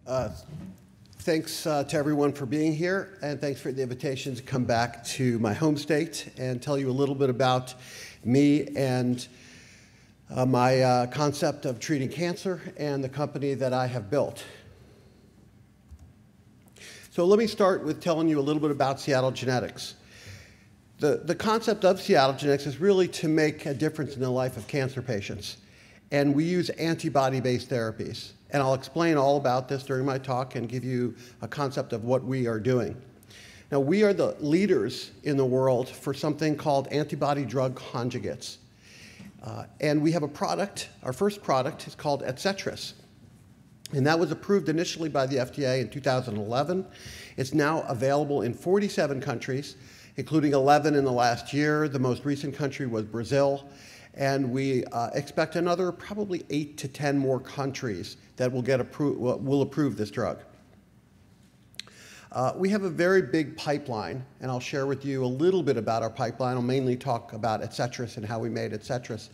Uh, Thanks to everyone for being here, and thanks for the invitation to come back to my home state and tell you a little bit about me and my concept of treating cancer and the company that I have built. So let me start with telling you a little bit about Siegall Genetics. The concept of Siegall Genetics is really to make a difference in the life of cancer patients, and we use antibody-based therapies. And I'll explain all about this during my talk and give you a concept of what we are doing. Now, we are the leaders in the world for something called antibody-drug conjugates. And we have a product, our first product is called Etcetras. And that was approved initially by the FDA in 2011. It's now available in 47 countries, including 11 in the last year. The most recent country was Brazil. And we expect another probably 8 to 10 more countries that will approve this drug. We have a very big pipeline, and I'll share with you a little bit about our pipeline. I'll mainly talk about Etcetras and how we made Etcetras.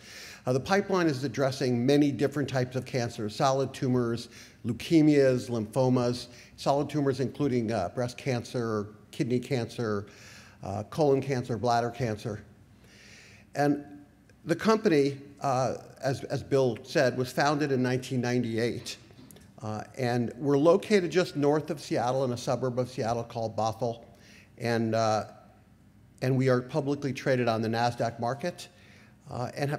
The pipeline is addressing many different types of cancers: solid tumors, leukemias, lymphomas, solid tumors including breast cancer, kidney cancer, colon cancer, bladder cancer. And the company, as Bill said, was founded in 1998, and we're located just north of Seattle in a suburb of Seattle called Bothell, and we are publicly traded on the NASDAQ market, and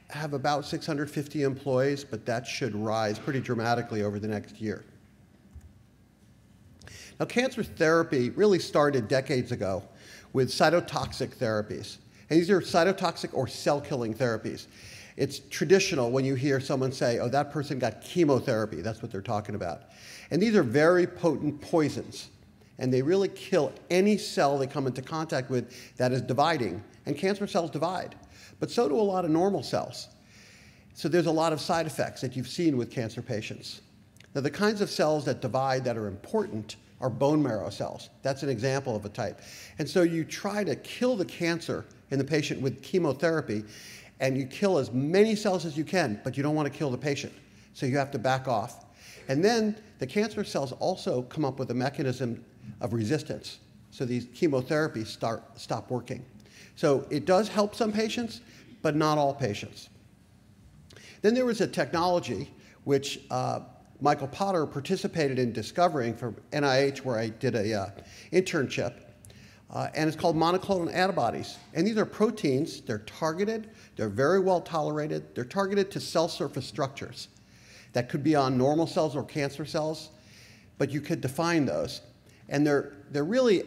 have about 650 employees, but that should rise pretty dramatically over the next year. Now, cancer therapy really started decades ago with cytotoxic therapies. And these are cytotoxic or cell-killing therapies. It's traditional when you hear someone say, oh, that person got chemotherapy. That's what they're talking about. And these are very potent poisons. And they really kill any cell they come into contact with that is dividing. And cancer cells divide. But so do a lot of normal cells. So there's a lot of side effects that you've seen with cancer patients. Now, the kinds of cells that divide that are important are bone marrow cells. That's an example of a type. And so you try to kill the cancer in the patient with chemotherapy, and you kill as many cells as you can, but you don't want to kill the patient. So you have to back off. And then the cancer cells also come up with a mechanism of resistance. So these chemotherapies stop working. So it does help some patients, but not all patients. Then there was a technology which Michael Potter participated in discovering from NIH, where I did a internship. And it's called monoclonal antibodies. And these are proteins. They're targeted. They're very well tolerated. They're targeted to cell surface structures. That could be on normal cells or cancer cells, but you could define those. And they're really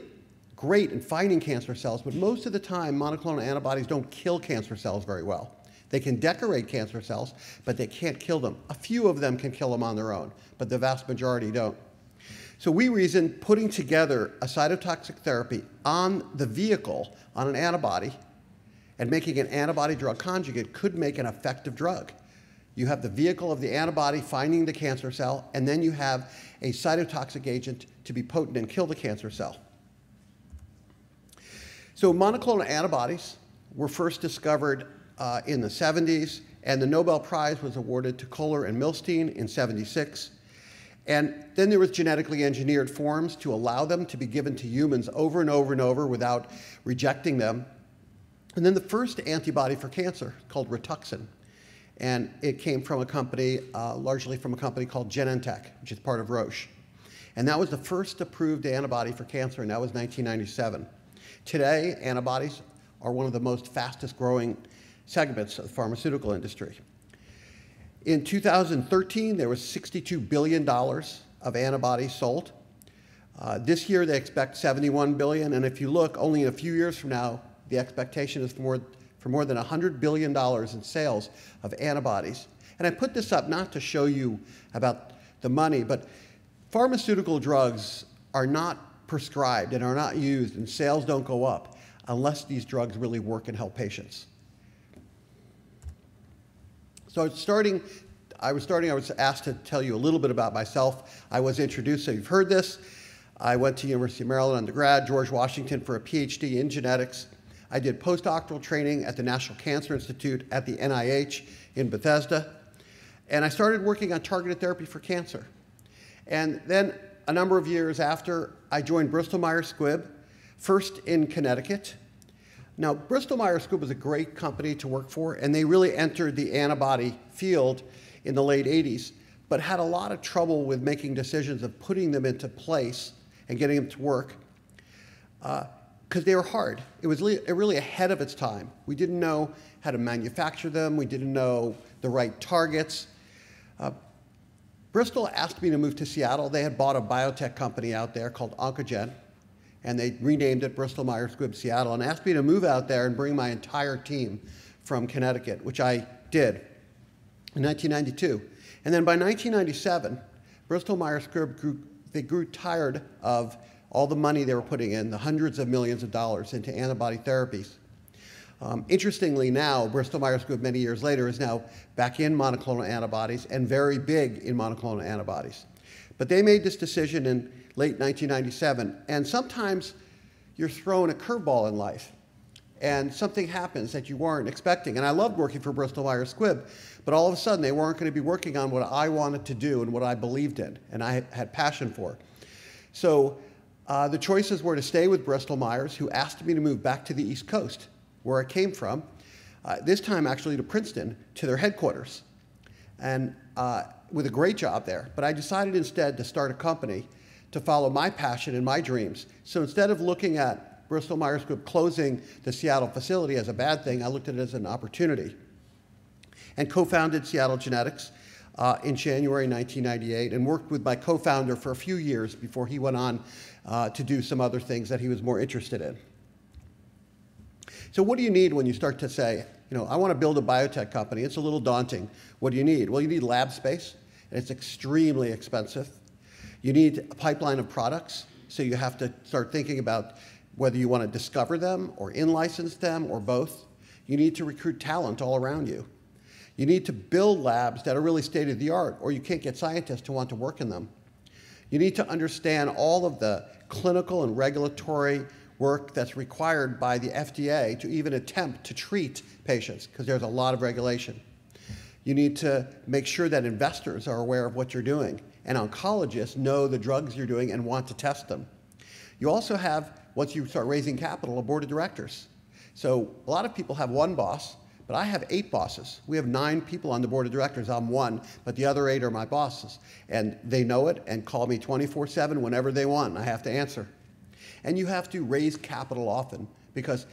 great in finding cancer cells, but most of the time, monoclonal antibodies don't kill cancer cells very well. They can decorate cancer cells, but they can't kill them. A few of them can kill them on their own, but the vast majority don't. So we reasoned putting together a cytotoxic therapy on the vehicle, on an antibody, and making an antibody-drug conjugate could make an effective drug. You have the vehicle of the antibody finding the cancer cell, and then you have a cytotoxic agent to be potent and kill the cancer cell. So monoclonal antibodies were first discovered in the 70s, and the Nobel Prize was awarded to Kohler and Milstein in '76. And then there was genetically engineered forms to allow them to be given to humans over and over and over without rejecting them. And then the first antibody for cancer, called Rituxan. And it came from a company, largely from a company called Genentech, which is part of Roche. And that was the first approved antibody for cancer, and that was 1997. Today, antibodies are one of the most fastest growing segments of the pharmaceutical industry. In 2013, there was $62 billion of antibodies sold. This year, they expect $71 billion, and if you look, only in a few years from now, the expectation is for more than $100 billion in sales of antibodies. And I put this up not to show you about the money, but pharmaceutical drugs are not prescribed and are not used, and sales don't go up unless these drugs really work and help patients. So I was asked to tell you a little bit about myself. I was introduced, so you've heard this. I went to University of Maryland undergrad, George Washington for a PhD in genetics. I did postdoctoral training at the National Cancer Institute at the NIH in Bethesda. And I started working on targeted therapy for cancer. And then a number of years after, I joined Bristol Myers Squibb, first in Connecticut. Now, Bristol Myers Squibb was a great company to work for, and they really entered the antibody field in the late 80s, but had a lot of trouble with making decisions of putting them into place and getting them to work because they were hard. It was really ahead of its time. We didn't know how to manufacture them. We didn't know the right targets. Bristol asked me to move to Seattle. They had bought a biotech company out there called Oncogen, and they renamed it Bristol Myers Squibb Seattle, and asked me to move out there and bring my entire team from Connecticut, which I did in 1992. And then by 1997, Bristol Myers Squibb grew tired of all the money they were putting in, the hundreds of millions of dollars into antibody therapies. Interestingly now, Bristol Myers Squibb many years later is now back in monoclonal antibodies and very big in monoclonal antibodies. But they made this decision in late 1997, and sometimes you're thrown a curveball in life, and something happens that you weren't expecting. And I loved working for Bristol Myers Squibb, but all of a sudden they weren't going to be working on what I wanted to do and what I believed in and I had passion for. So the choices were to stay with Bristol Myers, who asked me to move back to the East Coast, where I came from, this time actually to Princeton, to their headquarters, and with a great job there. But I decided instead to start a company to follow my passion and my dreams. So instead of looking at Bristol Myers Squibb closing the Seattle facility as a bad thing, I looked at it as an opportunity, and co-founded Seattle Genetics in January 1998, and worked with my co-founder for a few years before he went on to do some other things that he was more interested in. So what do you need when you start to say, I want to build a biotech company? It's a little daunting. What do you need? Well, you need lab space, and it's extremely expensive. You need a pipeline of products, so you have to start thinking about whether you want to discover them or in-license them or both. You need to recruit talent all around you. You need to build labs that are really state-of-the-art, or you can't get scientists to want to work in them. You need to understand all of the clinical and regulatory work that's required by the FDA to even attempt to treat patients, because there's a lot of regulation. You need to make sure that investors are aware of what you're doing, and oncologists know the drugs you're doing and want to test them. You also have, once you start raising capital, a board of directors. So a lot of people have one boss, but I have 8 bosses. We have 9 people on the board of directors. I'm one, but the other 8 are my bosses. And they know it and call me 24/7 whenever they want, and I have to answer. And you have to raise capital often, because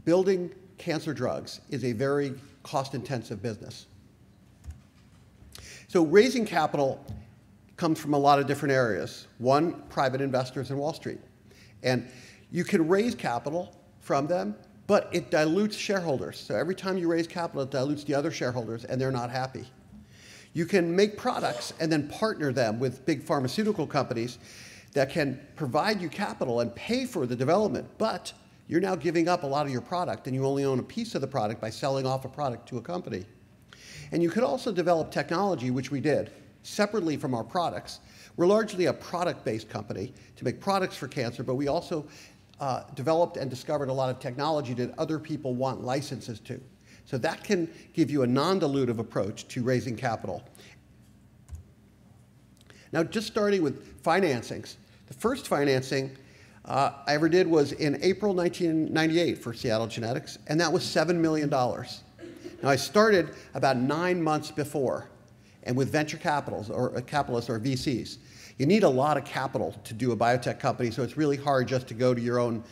building cancer drugs is a very cost-intensive business. So raising capital comes from a lot of different areas. One, private investors in Wall Street. And you can raise capital from them, but it dilutes shareholders. So every time you raise capital, it dilutes the other shareholders, and they're not happy. You can make products and then partner them with big pharmaceutical companies that can provide you capital and pay for the development, but you're now giving up a lot of your product, and you only own a piece of the product by selling off a product to a company. And you could also develop technology, which we did, separately from our products. We're largely a product-based company to make products for cancer, but we also developed and discovered a lot of technology that other people want licenses to. So that can give you a non-dilutive approach to raising capital. Now, just starting with financings. The first financing I ever did was in April 1998 for Seattle Genetics, and that was $7 million. Now, I started about 9 months before, and with venture capitalists or VCs. You need a lot of capital to do a biotech company, so it's really hard just to go to your own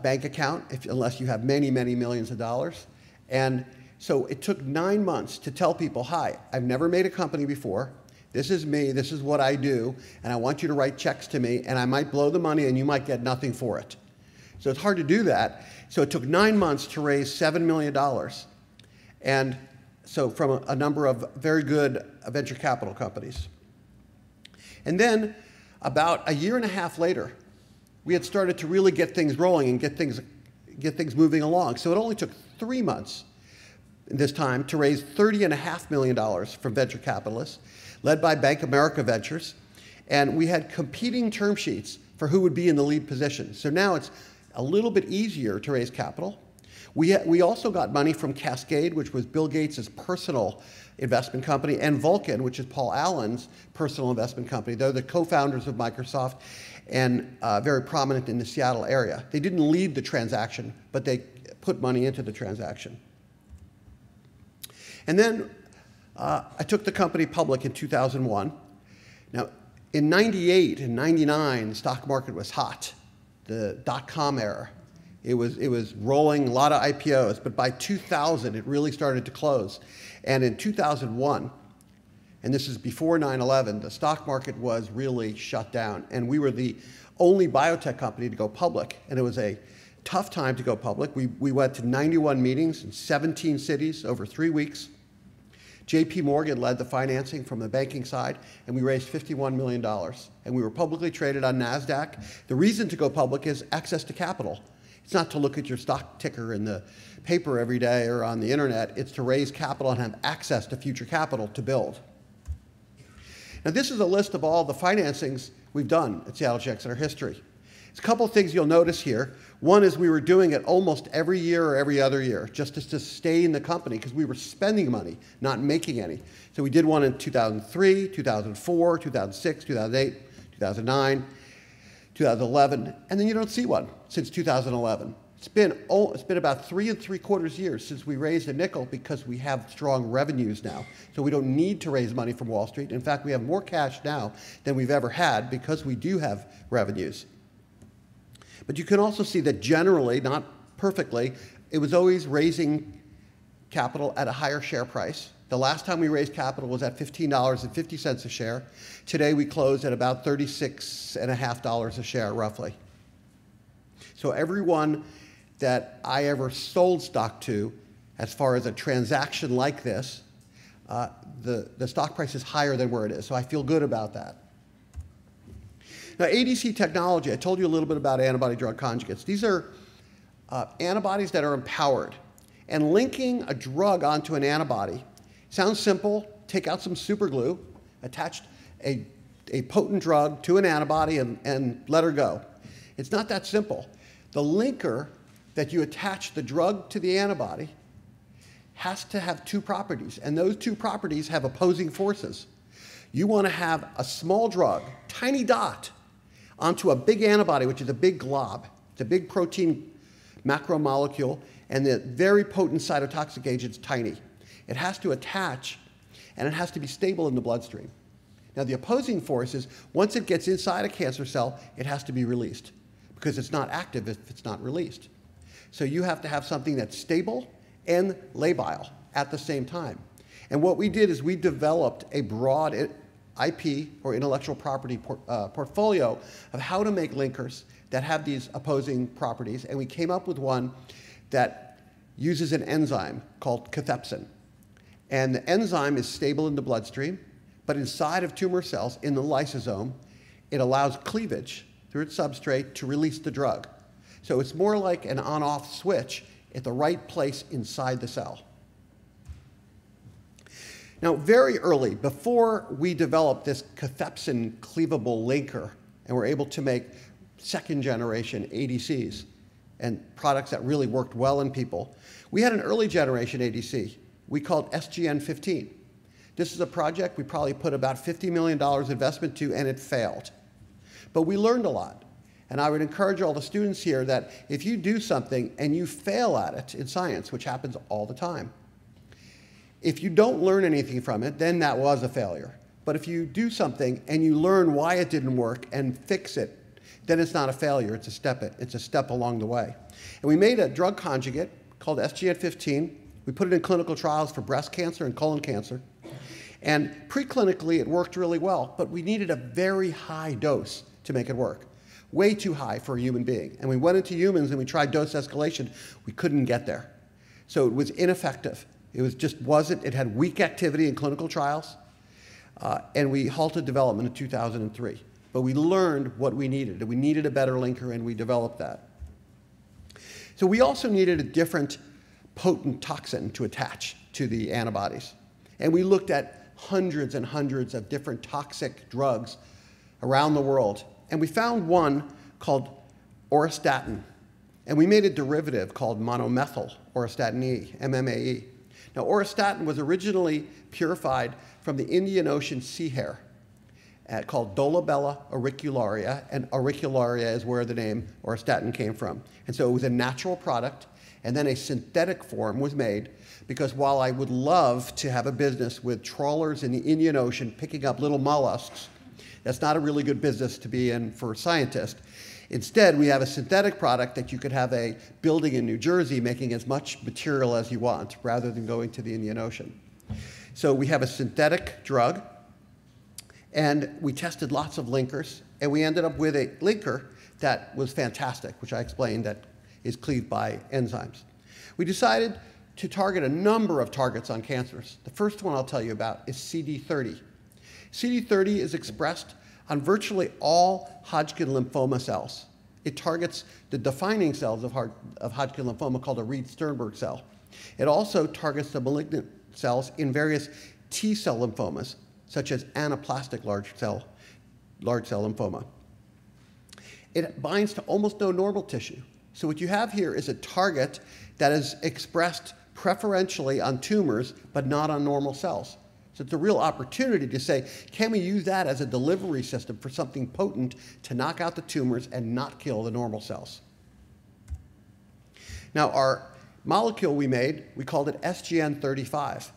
bank account unless you have many, many millions of dollars. And so it took 9 months to tell people, hi, I've never made a company before. This is me, this is what I do, and I want you to write checks to me, and I might blow the money and you might get nothing for it. So it's hard to do that. So it took 9 months to raise $7 million. And so from a number of very good venture capital companies. And then about a year and a half later, we had started to really get things rolling and get things moving along. So it only took 3 months this time to raise $30.5 million from venture capitalists, led by Bank of America Ventures. And we had competing term sheets for who would be in the lead position. So now it's a little bit easier to raise capital. We also got money from Cascade, which was Bill Gates' personal investment company, and Vulcan, which is Paul Allen's personal investment company. They're the co-founders of Microsoft and very prominent in the Seattle area. They didn't lead the transaction, but they put money into the transaction. And then I took the company public in 2001. Now, in 98 and 99, the stock market was hot, the dot-com era. It was rolling, a lot of IPOs, but by 2000, it really started to close. And in 2001, and this is before 9/11, the stock market was really shut down. And we were the only biotech company to go public. And it was a tough time to go public. We went to 91 meetings in 17 cities over 3 weeks. JP Morgan led the financing from the banking side, and we raised $51 million. And we were publicly traded on NASDAQ. The reason to go public is access to capital. It's not to look at your stock ticker in the paper every day or on the internet. It's to raise capital and have access to future capital to build. Now, this is a list of all the financings we've done at Seattle Genetics in our history. There's a couple of things you'll notice here. One is we were doing it almost every year or every other year, just to sustain the company, because we were spending money, not making any. So we did one in 2003, 2004, 2006, 2008, 2009, 2011, and then you don't see one since 2011. It's been about 3 3/4 years since we raised a nickel, because we have strong revenues now. So we don't need to raise money from Wall Street. In fact, we have more cash now than we've ever had because we do have revenues. But you can also see that generally, not perfectly, it was always raising capital at a higher share price. The last time we raised capital was at $15.50 a share. Today we closed at about $36.50 a share, roughly. So everyone that I ever sold stock to, as far as a transaction like this, the stock price is higher than where it is. So I feel good about that. Now, ADC technology, I told you a little bit about antibody-drug conjugates. These are antibodies that are empowered. And linking a drug onto an antibody sounds simple. Take out some super glue, attach a potent drug to an antibody, and let her go. It's not that simple. The linker that you attach the drug to the antibody has to have 2 properties, and those 2 properties have opposing forces. You want to have a small drug, tiny dot, onto a big antibody, which is a big glob. It's a big protein macromolecule, and the very potent cytotoxic agent's tiny. It has to attach, and it has to be stable in the bloodstream. Now, the opposing force is, once it gets inside a cancer cell, it has to be released, because it's not active if it's not released. So you have to have something that's stable and labile at the same time. And what we did is we developed a broad IP, or intellectual property portfolio, of how to make linkers that have these opposing properties. And we came up with one that uses an enzyme called cathepsin. And the enzyme is stable in the bloodstream, but inside of tumor cells, in the lysosome, it allows cleavage through its substrate to release the drug. So it's more like an on-off switch at the right place inside the cell. Now, very early, before we developed this cathepsin cleavable linker and were able to make second-generation ADCs and products that really worked well in people, we had an early-generation ADC we called SGN-15. This is a project we probably put about $50 million investment to, and it failed. But we learned a lot. And I would encourage all the students here that if you do something and you fail at it in science, which happens all the time, if you don't learn anything from it, then that was a failure. But if you do something and you learn why it didn't work and fix it, then it's not a failure, it's a step along the way. And we made a drug conjugate called SGN-15. We put it in clinical trials for breast cancer and colon cancer. And preclinically, it worked really well, but we needed a very high dose to make it work. Way too high for a human being. And we went into humans and we tried dose escalation. We couldn't get there. So it was ineffective. It had weak activity in clinical trials, and we halted development in 2003. But we learned what we needed. We needed a better linker, and we developed that. So we also needed a different potent toxin to attach to the antibodies. And we looked at hundreds and hundreds of different toxic drugs around the world. And we found one called Aurastatin. And we made a derivative called monomethyl auristatin E, MMAE. Now, aurastatin was originally purified from the Indian Ocean sea hare called Dolabella auricularia, and auricularia is where the name aurastatin came from. And so it was a natural product, and then a synthetic form was made, because while I would love to have a business with trawlers in the Indian Ocean picking up little mollusks, that's not a really good business to be in for scientists. Instead, we have a synthetic product that you could have a building in New Jersey making as much material as you want, rather than going to the Indian Ocean. So we have a synthetic drug, and we tested lots of linkers, and we ended up with a linker that was fantastic, which I explained that is cleaved by enzymes. We decided to target a number of targets on cancers. The first one I'll tell you about is CD30. CD30 is expressed on virtually all Hodgkin lymphoma cells. It targets the defining cells of Hodgkin lymphoma called a Reed-Sternberg cell. It also targets the malignant cells in various T-cell lymphomas, such as anaplastic large cell lymphoma. It binds to almost no normal tissue. So what you have here is a target that is expressed preferentially on tumors, but not on normal cells. So it's a real opportunity to say, can we use that as a delivery system for something potent to knock out the tumors and not kill the normal cells? Now, our molecule we made, we called it SGN35.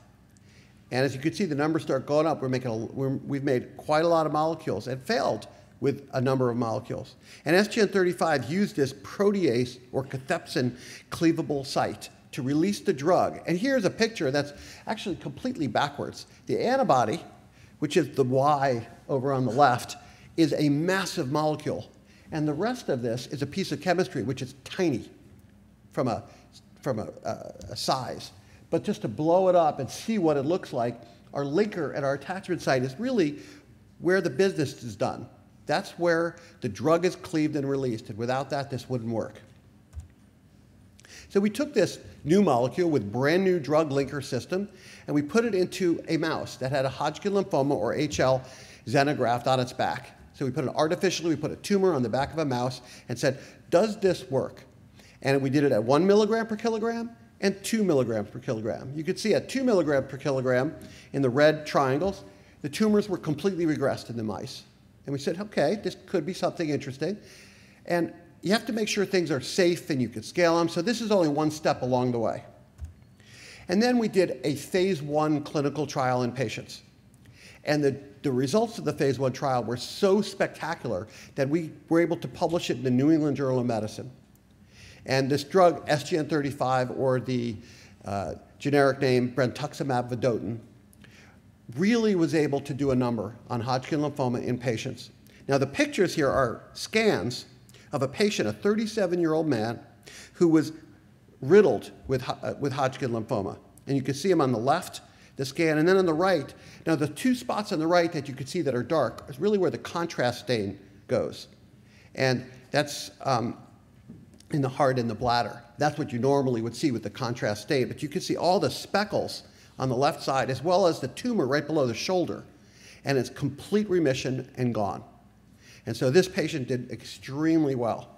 And as you can see, the numbers start going up. We've made quite a lot of molecules and failed with a number of molecules. And SGN35 used this protease or cathepsin cleavable site to release the drug. And here's a picture that's actually completely backwards. The antibody, which is the Y over on the left, is a massive molecule. And the rest of this is a piece of chemistry which is tiny from a size. But just to blow it up and see what it looks like, our linker at our attachment site is really where the business is done. That's where the drug is cleaved and released, and without that, this wouldn't work. So we took this new molecule with brand new drug linker system, and we put it into a mouse that had a Hodgkin lymphoma or HL xenograft on its back. So we put we put a tumor on the back of a mouse and said, does this work? And we did it at 1 milligram per kilogram and 2 milligrams per kilogram. You could see at 2 milligrams per kilogram in the red triangles, the tumors were completely regressed in the mice. And we said, okay, this could be something interesting. And you have to make sure things are safe and you can scale them. So this is only one step along the way. And then we did a phase 1 clinical trial in patients. And the results of the phase 1 trial were so spectacular that we were able to publish it in the New England Journal of Medicine. And this drug, SGN35, or the generic name brentuximab vedotin, really was able to do a number on Hodgkin lymphoma in patients. Now, the pictures here are scans of a patient, a 37-year-old man, who was riddled with Hodgkin lymphoma. And you can see him on the left, the scan, and then on the right. Now, the two spots on the right that you can see that are dark is really where the contrast stain goes. And that's in the heart and the bladder. That's what you normally would see with the contrast stain. But you can see all the speckles on the left side, as well as the tumor right below the shoulder. And it's complete remission and gone. And so this patient did extremely well.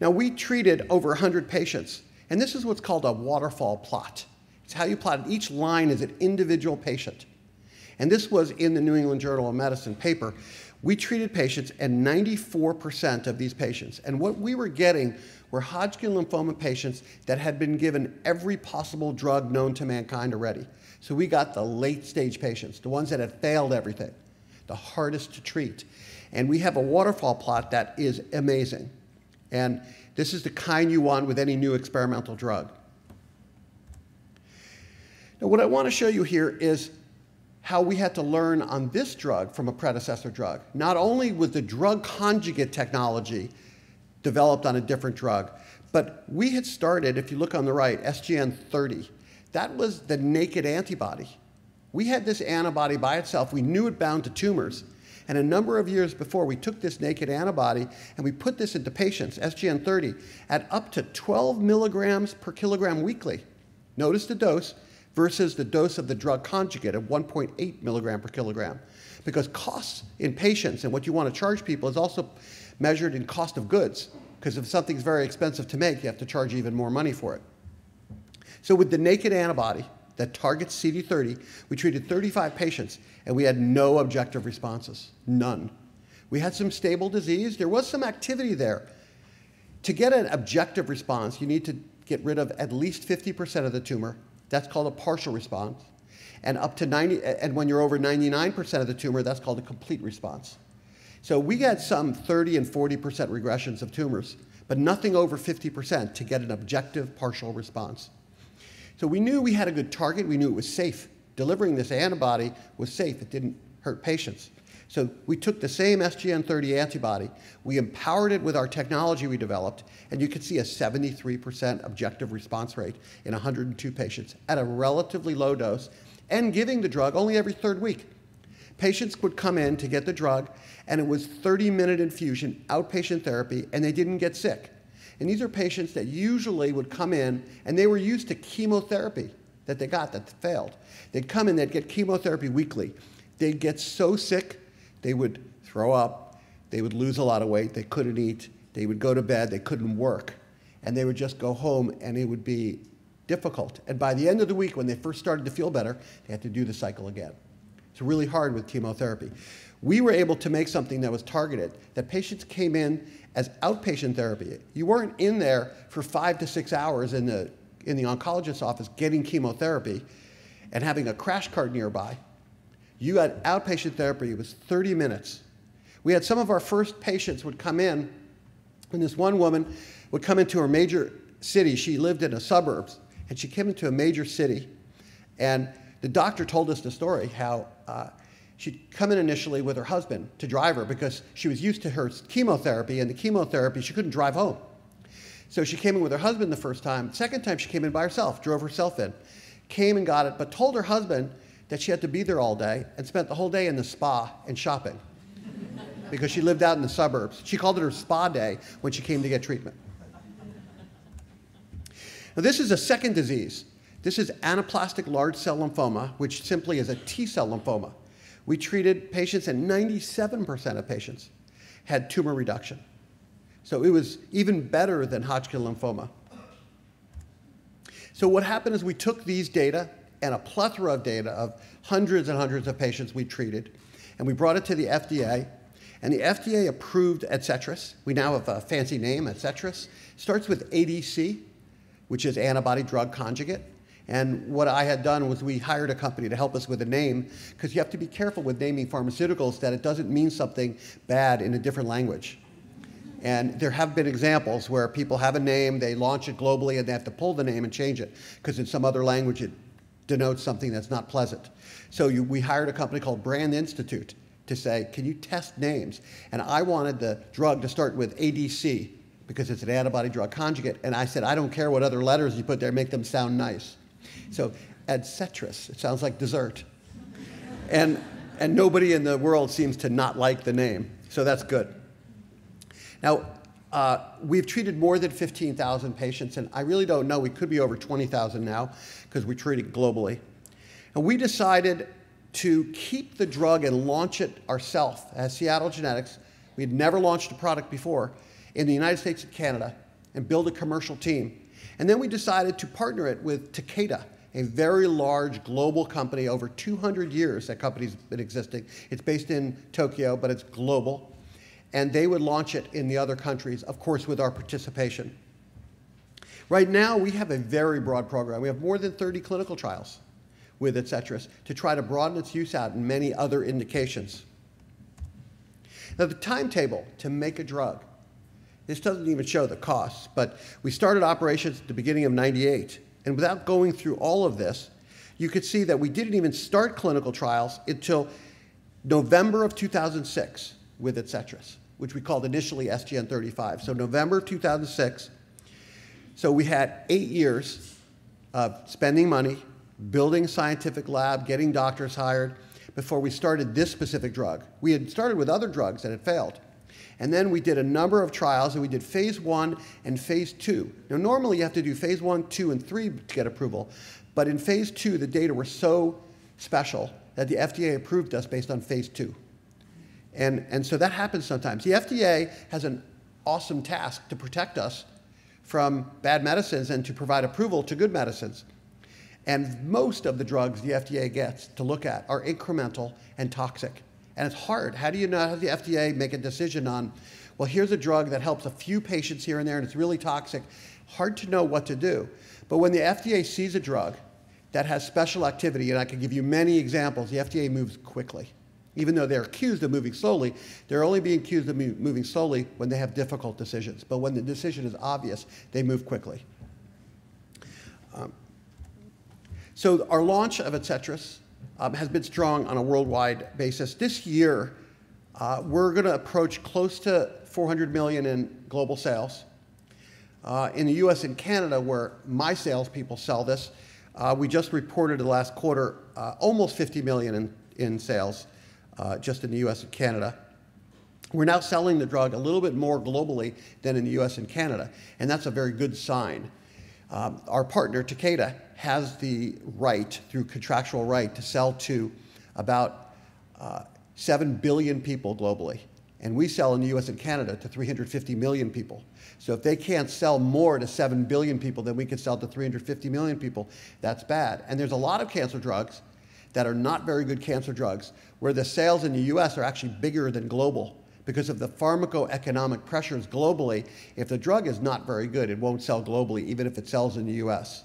Now, we treated over 100 patients, and this is what's called a waterfall plot. It's how you plot it. Each line is an individual patient. And this was in the New England Journal of Medicine paper. We treated patients, and 94% of these patients, and what we were getting were Hodgkin lymphoma patients that had been given every possible drug known to mankind already. So we got the late-stage patients, the ones that had failed everything, the hardest to treat. And we have a waterfall plot that is amazing. And this is the kind you want with any new experimental drug. Now, what I want to show you here is how we had to learn on this drug from a predecessor drug. Not only was the drug conjugate technology developed on a different drug, but we had started, if you look on the right, SGN30. That was the naked antibody. We had this antibody by itself. We knew it bound to tumors. And a number of years before, we took this naked antibody and we put this into patients, SGN30, at up to 12 milligrams per kilogram weekly. Notice the dose versus the dose of the drug conjugate of 1.8 milligram per kilogram. Because costs in patients and what you want to charge people is also measured in cost of goods. Because if something's very expensive to make, you have to charge even more money for it. So with the naked antibody that targets CD30, we treated 35 patients, and we had no objective responses, none. We had some stable disease. There was some activity there. To get an objective response, you need to get rid of at least 50% of the tumor. That's called a partial response. And up to 90, and when you're over 99% of the tumor, that's called a complete response. So we had some 30 and 40% regressions of tumors, but nothing over 50% to get an objective partial response. So we knew we had a good target. We knew it was safe. Delivering this antibody was safe. It didn't hurt patients. So we took the same SGN30 antibody, we empowered it with our technology we developed, and you could see a 73% objective response rate in 102 patients at a relatively low dose, and giving the drug only every third week. Patients would come in to get the drug, and it was 30-minute infusion, outpatient therapy, and they didn't get sick. And these are patients that usually would come in, and they were used to chemotherapy that they got that failed. They'd come in, they'd get chemotherapy weekly. They'd get so sick, they would throw up, they would lose a lot of weight, they couldn't eat, they would go to bed, they couldn't work, and they would just go home, and it would be difficult. And by the end of the week, when they first started to feel better, they had to do the cycle again. It's really hard with chemotherapy. We were able to make something that was targeted, that patients came in as outpatient therapy. You weren't in there for 5 to 6 hours in the oncologist's office getting chemotherapy and having a crash cart nearby. You had outpatient therapy. It was 30 minutes. We had some of our first patients would come in, and this one woman would come into her major city. She lived in the suburbs, and she came into a major city, and the doctor told us the story, how she'd come in initially with her husband to drive her because she was used to her chemotherapy, and the chemotherapy, she couldn't drive home. So she came in with her husband the first time. The second time, she came in by herself, drove herself in, came and got it, but told her husband that she had to be there all day and spent the whole day in the spa and shopping because she lived out in the suburbs. She called it her spa day when she came to get treatment. Now, this is a second disease. This is anaplastic large cell lymphoma, which simply is a T-cell lymphoma. We treated patients, and 97% of patients had tumor reduction. So it was even better than Hodgkin lymphoma. So what happened is we took these data and a plethora of data of hundreds and hundreds of patients we treated, and we brought it to the FDA, and the FDA approved Adcetris. We now have a fancy name, Adcetris. Starts with ADC, which is antibody-drug conjugate. And what I had done was we hired a company to help us with a name, because you have to be careful with naming pharmaceuticals that it doesn't mean something bad in a different language. And there have been examples where people have a name, they launch it globally, and they have to pull the name and change it, because in some other language it denotes something that's not pleasant. So we hired a company called Brand Institute to say, can you test names? And I wanted the drug to start with ADC, because it's an antibody-drug conjugate. And I said, I don't care what other letters you put there, make them sound nice. So Adcetris, it sounds like dessert. And nobody in the world seems to not like the name, so that's good. Now, we've treated more than 15,000 patients, and I really don't know, we could be over 20,000 now, because we treat it globally. And we decided to keep the drug and launch it ourselves as Seattle Genetics. We had never launched a product before in the United States and Canada, and build a commercial team. And then we decided to partner it with Takeda, a very large global company, over 200 years that company's been existing. It's based in Tokyo, but it's global. And they would launch it in the other countries, of course, with our participation. Right now, we have a very broad program. We have more than 30 clinical trials with Adcetris to try to broaden its use out in many other indications. Now, the timetable to make a drug, this doesn't even show the costs, but we started operations at the beginning of '98. And without going through all of this, you could see that we didn't even start clinical trials until November of 2006 with Adcetris, which we called initially SGN35. So November of 2006. So we had 8 years of spending money, building a scientific lab, getting doctors hired, before we started this specific drug. We had started with other drugs that had failed. And then we did a number of trials, and we did phase 1 and phase 2. Now, normally you have to do phase 1, 2, and 3 to get approval. But in phase 2, the data were so special that the FDA approved us based on phase 2. And so that happens sometimes. The FDA has an awesome task to protect us from bad medicines and to provide approval to good medicines. And most of the drugs the FDA gets to look at are incremental and toxic. And it's hard. How do you know how the FDA make a decision on, well, here's a drug that helps a few patients here and there and it's really toxic. Hard to know what to do. But when the FDA sees a drug that has special activity, and I can give you many examples, the FDA moves quickly. Even though they're accused of moving slowly, they're only being accused of moving slowly when they have difficult decisions. But when the decision is obvious, they move quickly. So our launch of Etcetras has been strong on a worldwide basis. This year, we're going to approach close to 400 million in global sales. In the US and Canada, where my salespeople sell this, we just reported the last quarter almost 50 million in sales just in the US and Canada. We're now selling the drug a little bit more globally than in the US and Canada, and that's a very good sign. Our partner, Takeda, has the right, through contractual right, to sell to about 7 billion people globally. And we sell in the US and Canada to 350 million people. So if they can't sell more to 7 billion people than we can sell to 350 million people, that's bad. And there's a lot of cancer drugs that are not very good cancer drugs, where the sales in the US are actually bigger than global. Because of the pharmacoeconomic pressures globally, if the drug is not very good, it won't sell globally, even if it sells in the US.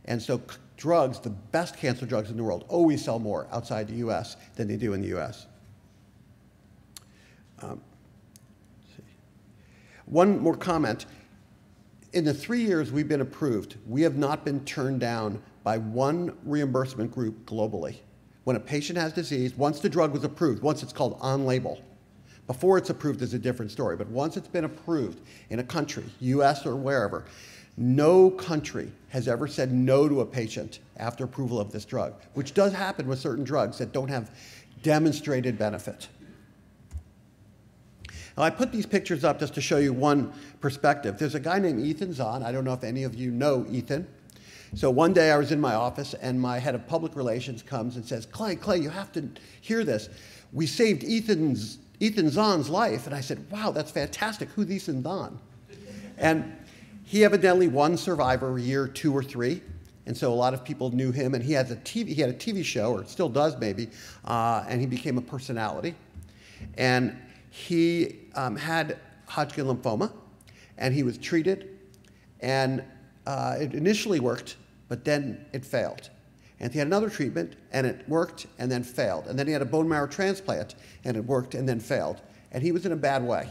And so drugs, the best cancer drugs in the world, always sell more outside the US than they do in the US. One more comment. In the 3 years we've been approved, we have not been turned down by one reimbursement group globally. When a patient has disease, once the drug was approved, once it's called on-label, before it's approved is a different story, but once it's been approved in a country, US or wherever, no country has ever said no to a patient after approval of this drug, which does happen with certain drugs that don't have demonstrated benefit. Now, I put these pictures up just to show you one perspective. There's a guy named Ethan Zahn. I don't know if any of you know Ethan. So one day I was in my office and my head of public relations comes and says, Clay, you have to hear this. We saved Ethan Zahn's life. And I said, wow, that's fantastic. Who's Ethan Zahn? And he evidently won Survivor year 2 or 3. And so a lot of people knew him. And he had a TV show, or still does maybe, and he became a personality. And he had Hodgkin lymphoma, and he was treated, and it initially worked, but then it failed. And he had another treatment, and it worked, and then failed. And then he had a bone marrow transplant, and it worked, and then failed. And he was in a bad way.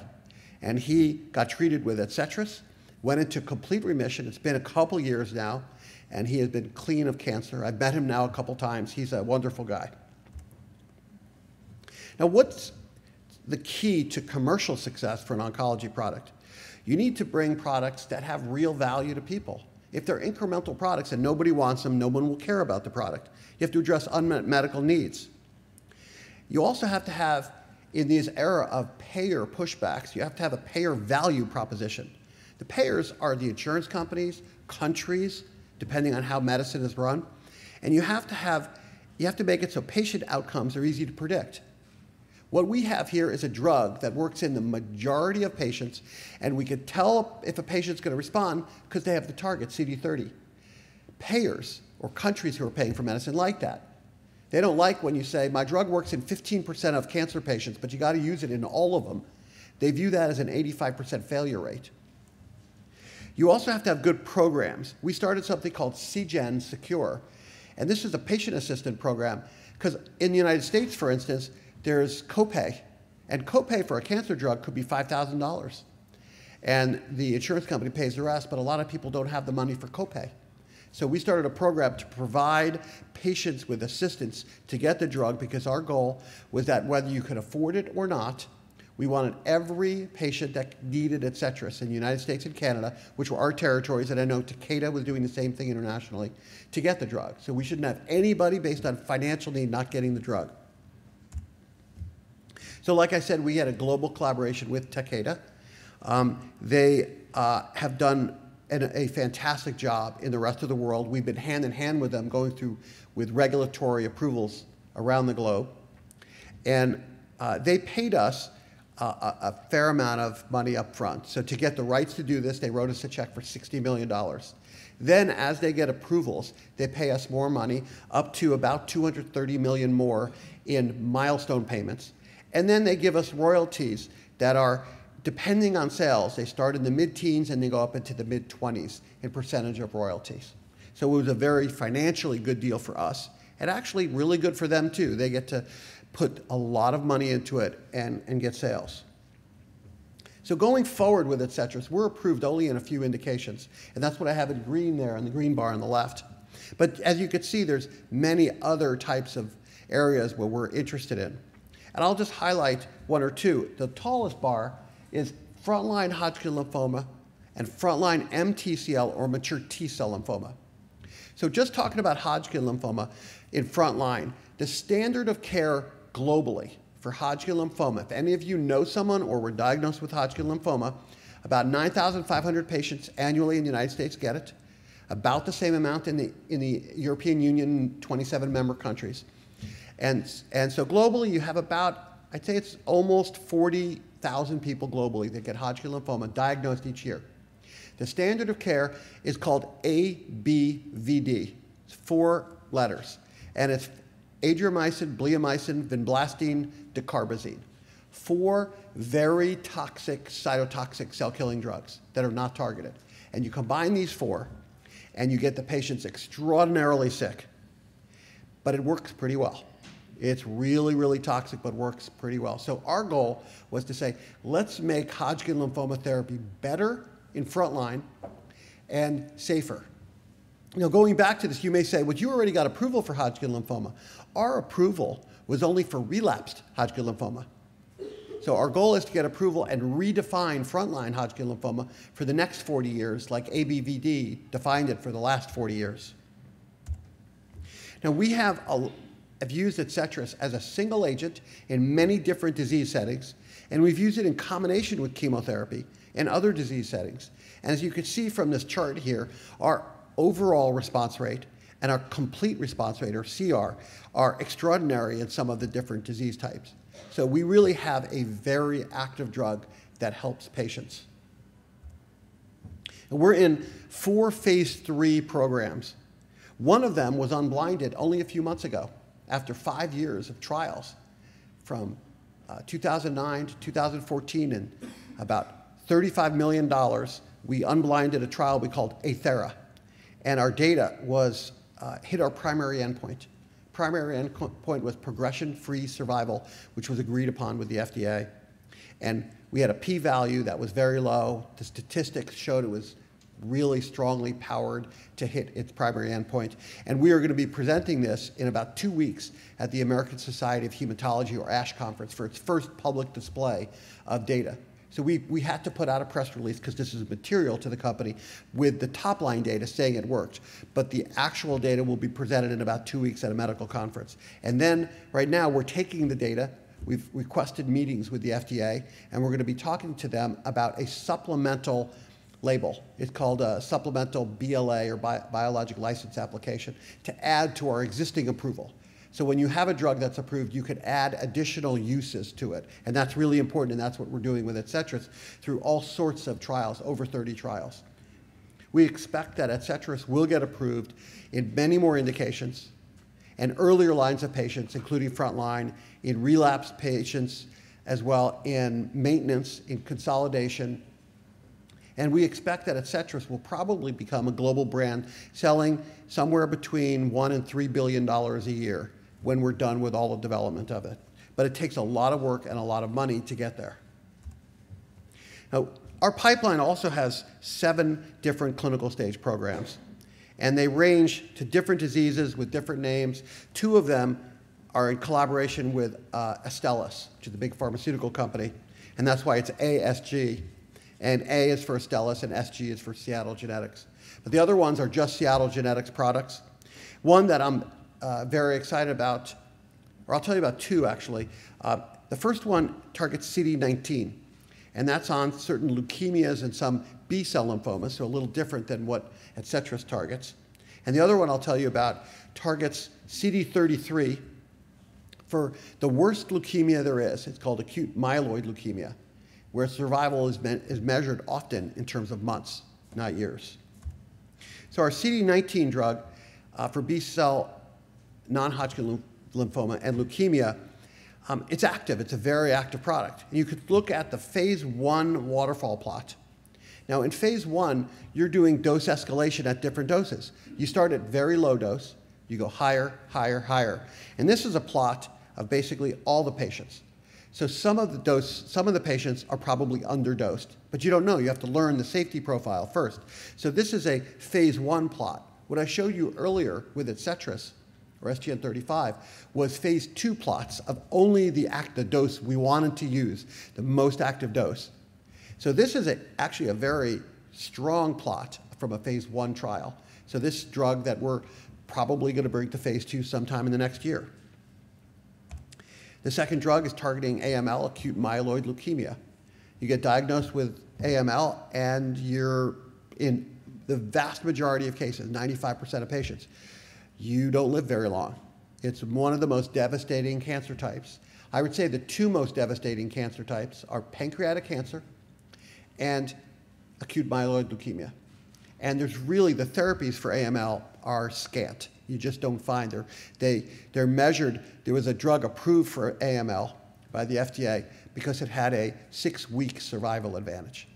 And he got treated with Etcetras, went into complete remission. It's been a couple years now, and he has been clean of cancer. I've met him now a couple times. He's a wonderful guy. Now, what's the key to commercial success for an oncology product? You need to bring products that have real value to people. If they're incremental products and nobody wants them, no one will care about the product. You have to address unmet medical needs. You also have to have, in this era of payer pushbacks, you have to have a payer value proposition. The payers are the insurance companies, countries, depending on how medicine is run. And you have to make it so patient outcomes are easy to predict. What we have here is a drug that works in the majority of patients, and we could tell if a patient's going to respond because they have the target, CD30. Payers or countries who are paying for medicine like that. They don't like when you say, my drug works in 15% of cancer patients, but you got to use it in all of them. They view that as an 85% failure rate. You also have to have good programs. We started something called CGen Secure, and this is a patient assistance program, because in the United States, for instance, there's copay, and copay for a cancer drug could be $5,000. And the insurance company pays the rest, but a lot of people don't have the money for copay. So we started a program to provide patients with assistance to get the drug, because our goal was that whether you could afford it or not, we wanted every patient that needed Etcetras in the United States and Canada, which were our territories, and I know Takeda was doing the same thing internationally, to get the drug. So we shouldn't have anybody based on financial need not getting the drug. So like I said, we had a global collaboration with Takeda. They have done a fantastic job in the rest of the world. We've been hand in hand with them, going through with regulatory approvals around the globe. And they paid us a fair amount of money up front. So to get the rights to do this, they wrote us a check for $60 million. Then as they get approvals, they pay us more money, up to about $230 million more in milestone payments. And then they give us royalties that are, depending on sales, they start in the mid-teens and they go up into the mid-20s in percentage of royalties. So it was a very financially good deal for us, and actually really good for them too. They get to put a lot of money into it and get sales. So going forward with Etcetras, we're approved only in a few indications, and that's what I have in green there on the green bar on the left. But as you can see, there's many other types of areas where we're interested in. And I'll just highlight one or two. The tallest bar is frontline Hodgkin lymphoma and frontline MTCL or mature T-cell lymphoma. So just talking about Hodgkin lymphoma in frontline, the standard of care globally for Hodgkin lymphoma, if any of you know someone or were diagnosed with Hodgkin lymphoma, about 9,500 patients annually in the United States get it, about the same amount in the European Union, 27 member countries. And so globally, you have about, I'd say it's almost 40,000 people globally that get Hodgkin lymphoma diagnosed each year. The standard of care is called ABVD. It's 4 letters. And it's adriamycin, bleomycin, vinblastine, dacarbazine. 4 very toxic, cytotoxic cell-killing drugs that are not targeted. And you combine these 4, and you get the patients extraordinarily sick. But it works pretty well. It's really, really toxic, but works pretty well. So our goal was to say, let's make Hodgkin lymphoma therapy better in frontline and safer. Now, going back to this, you may say, well, you already got approval for Hodgkin lymphoma. Our approval was only for relapsed Hodgkin lymphoma. So our goal is to get approval and redefine frontline Hodgkin lymphoma for the next 40 years, like ABVD defined it for the last 40 years. Now, we have used Etcetras as a single agent in many different disease settings, and we've used it in combination with chemotherapy and other disease settings. And as you can see from this chart here, our overall response rate and our complete response rate, or CR, are extraordinary in some of the different disease types. So we really have a very active drug that helps patients. And we're in 4 phase 3 programs. One of them was unblinded only a few months ago, after 5 years of trials, from 2009 to 2014, and about $35 million, we unblinded a trial we called Athera. And our data was, hit our primary endpoint. Primary endpoint was progression-free survival, which was agreed upon with the FDA. And we had a p-value that was very low. The statistics showed it was really strongly powered to hit its primary endpoint. And we are going to be presenting this in about 2 weeks at the American Society of Hematology, or ASH conference, for its first public display of data. So we had to put out a press release because this is material to the company with the top line data saying it worked. But the actual data will be presented in about 2 weeks at a medical conference. And then right now we're taking the data. We've requested meetings with the FDA, and we're going to be talking to them about a supplemental label. It's called a supplemental BLA, or biologic license application, to add to our existing approval. So when you have a drug that's approved, you could add additional uses to it. And that's really important, and that's what we're doing with Etcetras through all sorts of trials, over 30 trials. We expect that Etcetras will get approved in many more indications and earlier lines of patients, including frontline, in relapsed patients, as well in maintenance, in consolidation. And we expect that Etcetras will probably become a global brand, selling somewhere between $1 and $3 billion a year when we're done with all the development of it. But it takes a lot of work and a lot of money to get there. Now, our pipeline also has 7 different clinical stage programs, and they range to different diseases with different names. 2 of them are in collaboration with Astellas, which is a big pharmaceutical company, and that's why it's ASG. And A is for Astellas, and SG is for Seattle Genetics. But the other ones are just Seattle Genetics products. One that I'm very excited about, or I'll tell you about 2 actually. The first one targets CD19, and that's on certain leukemias and some B-cell lymphomas, so a little different than what Etcetras targets. And the other one I'll tell you about targets CD33 for the worst leukemia there is. It's called acute myeloid leukemia, where survival is measured often in terms of months, not years. So our CD19 drug for B-cell non-Hodgkin lymphoma and leukemia, it's active. It's a very active product. And you could look at the phase 1 waterfall plot. Now, in phase 1, you're doing dose escalation at different doses. You start at very low dose. You go higher, higher, higher. And this is a plot of basically all the patients. So some of the patients are probably underdosed, but you don't know. You have to learn the safety profile first. So this is a phase 1 plot. What I showed you earlier with Etcetras, or SGN35, was phase 2 plots of only the dose we wanted to use, the most active dose. So this is actually a very strong plot from a phase 1 trial. So this drug that we're probably going to bring to phase 2 sometime in the next year. The second drug is targeting AML, acute myeloid leukemia. You get diagnosed with AML, and you're in the vast majority of cases, 95% of patients, you don't live very long. It's one of the most devastating cancer types. I would say the two most devastating cancer types are pancreatic cancer and acute myeloid leukemia. And there's really, the therapies for AML are scant. You just don't find they're measured. There was a drug approved for AML by the FDA because it had a 6-week survival advantage.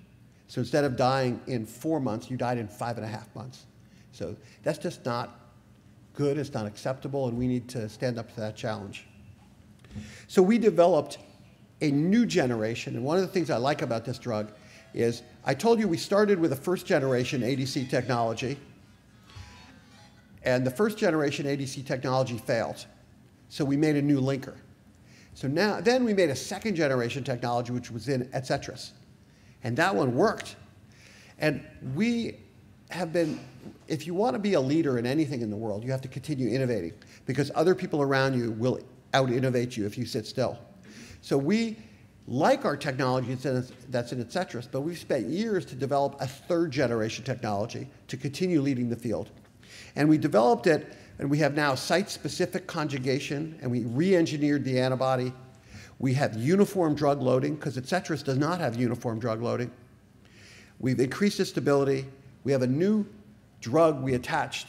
So instead of dying in 4 months, you died in 5.5 months. So that's just not good, it's not acceptable, and we need to stand up to that challenge. So we developed a new generation, and one of the things I like about this drug is, I told you we started with a first generation ADC technology, and the first generation ADC technology failed. So we made a new linker. So then we made a second generation technology, which was in Etcetras. And that one worked. And we have been, if you want to be a leader in anything in the world, you have to continue innovating, because other people around you will out-innovate you if you sit still. So we like our technology that's in Etcetras, but we've spent years to develop a third generation technology to continue leading the field. And we developed it, and we have now site-specific conjugation, and we re-engineered the antibody. We have uniform drug loading, because Etcetras does not have uniform drug loading. We've increased its stability. We have a new drug we attached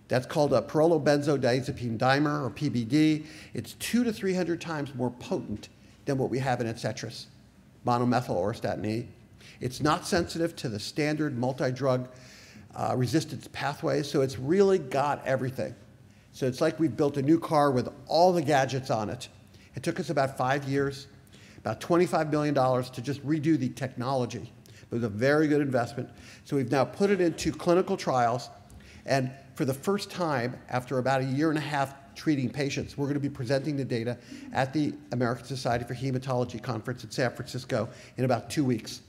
that's called a pyrrolobenzodiazepine dimer, or PBD. It's 200 to 300 times more potent than what we have in Etcetras, monomethyl Aurastatin E. It's not sensitive to the standard multi-drug resistance pathways, so it's really got everything. So it's like we've built a new car with all the gadgets on it. It took us about 5 years, about $25 million to just redo the technology. It was a very good investment. So we've now put it into clinical trials, and for the first time, after about 1.5 years treating patients, we're going to be presenting the data at the American Society for Hematology conference in San Francisco in about 2 weeks.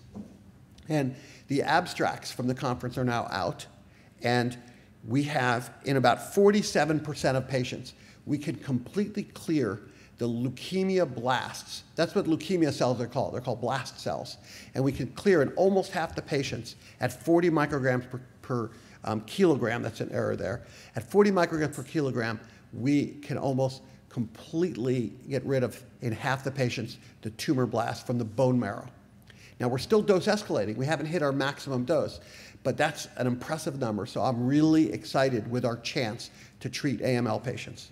And the abstracts from the conference are now out, and we have, in about 47% of patients, we can completely clear the leukemia blasts. That's what leukemia cells are called. They're called blast cells. And we can clear in almost half the patients at 40 micrograms per kilogram. That's an error there. At 40 micrograms per kilogram, we can almost completely get rid of, in half the patients, the tumor blast from the bone marrow. Now, we're still dose escalating. We haven't hit our maximum dose, but that's an impressive number. So I'm really excited with our chance to treat AML patients.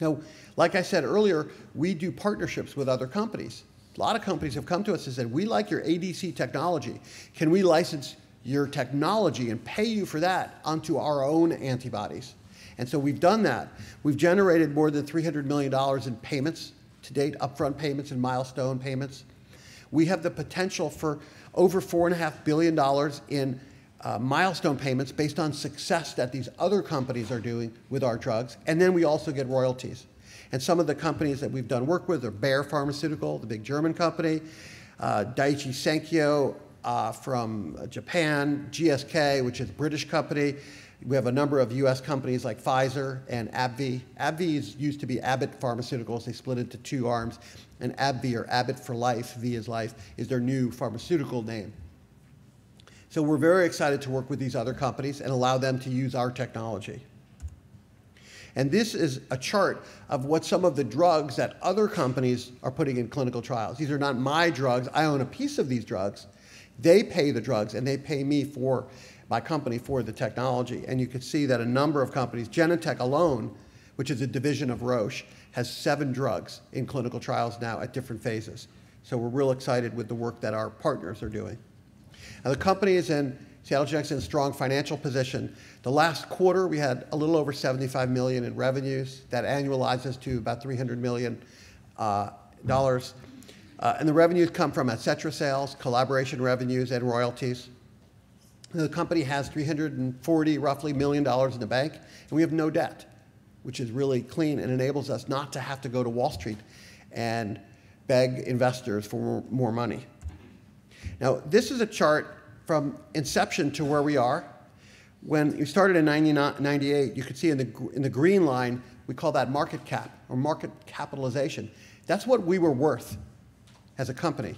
Now, like I said earlier, we do partnerships with other companies. A lot of companies have come to us and said, we like your ADC technology. Can we license your technology and pay you for that onto our own antibodies? And so we've done that. We've generated more than $300 million in payments to date, upfront payments and milestone payments. We have the potential for over $4.5 billion in milestone payments based on success that these other companies are doing with our drugs. And then we also get royalties. And some of the companies that we've done work with are Bayer Pharmaceutical, the big German company, Daiichi Sankyo from Japan, GSK, which is a British company. We have a number of US companies like Pfizer and AbbVie. AbbVie used to be Abbott Pharmaceuticals. They split into two arms. And AbbVie, or Abbott for Life, V is life, is their new pharmaceutical name. So we're very excited to work with these other companies and allow them to use our technology. And this is a chart of what some of the drugs that other companies are putting in clinical trials. These are not my drugs. I own a piece of these drugs. They pay the drugs, and they pay me for my company for the technology. And you can see that a number of companies, Genentech alone, which is a division of Roche, has 7 drugs in clinical trials now at different phases. So we're real excited with the work that our partners are doing. Now the company is in, Seattle Genetics in a strong financial position. The last quarter, we had a little over $75 million in revenues. That annualizes to about $300 million. And the revenues come from et cetera sales, collaboration revenues, and royalties. The company has $340 roughly million in the bank, and we have no debt, which is really clean and enables us not to have to go to Wall Street and beg investors for more money. Now, this is a chart from inception to where we are. When you started in 1998, you could see in the green line, we call that market cap or market capitalization. That's what we were worth as a company.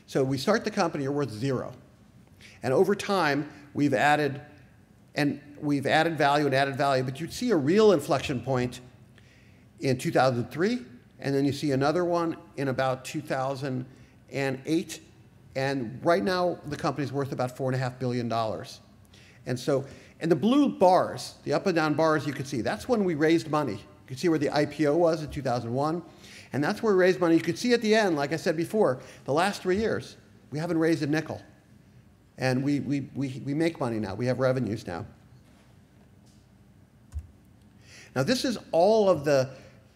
So we start the company, you're worth 0. And over time, we've added value and added value, but you'd see a real inflection point in 2003, and then you see another one in about 2008, and right now the company's worth about $4.5 billion. And so, and the blue bars, the up and down bars you can see, that's when we raised money. You can see where the IPO was in 2001, and that's where we raised money. You could see at the end, like I said before, the last 3 years, we haven't raised a nickel. And we make money now. We have revenues now. Now, this is all of the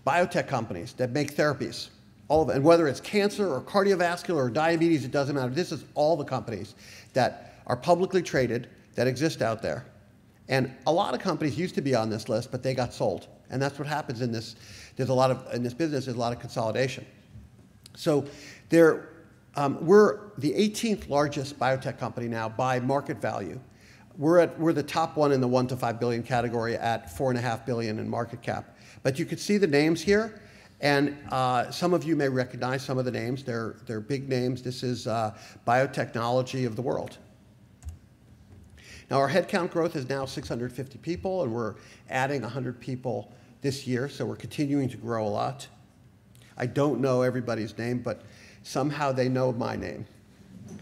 biotech companies that make therapies. All of it. And whether it's cancer or cardiovascular or diabetes, it doesn't matter. This is all the companies that are publicly traded that exist out there. And a lot of companies used to be on this list, but they got sold. And that's what happens in this. In this business, there's a lot of consolidation. So we're the 18th largest biotech company now by market value. We're the top one in the 1 to 5 billion category at $4.5 billion in market cap. But you can see the names here, and some of you may recognize some of the names. They're big names. This is biotechnology of the world. Now our headcount growth is now 650 people, and we're adding 100 people this year, so we're continuing to grow a lot. I don't know everybody's name, but somehow they know my name.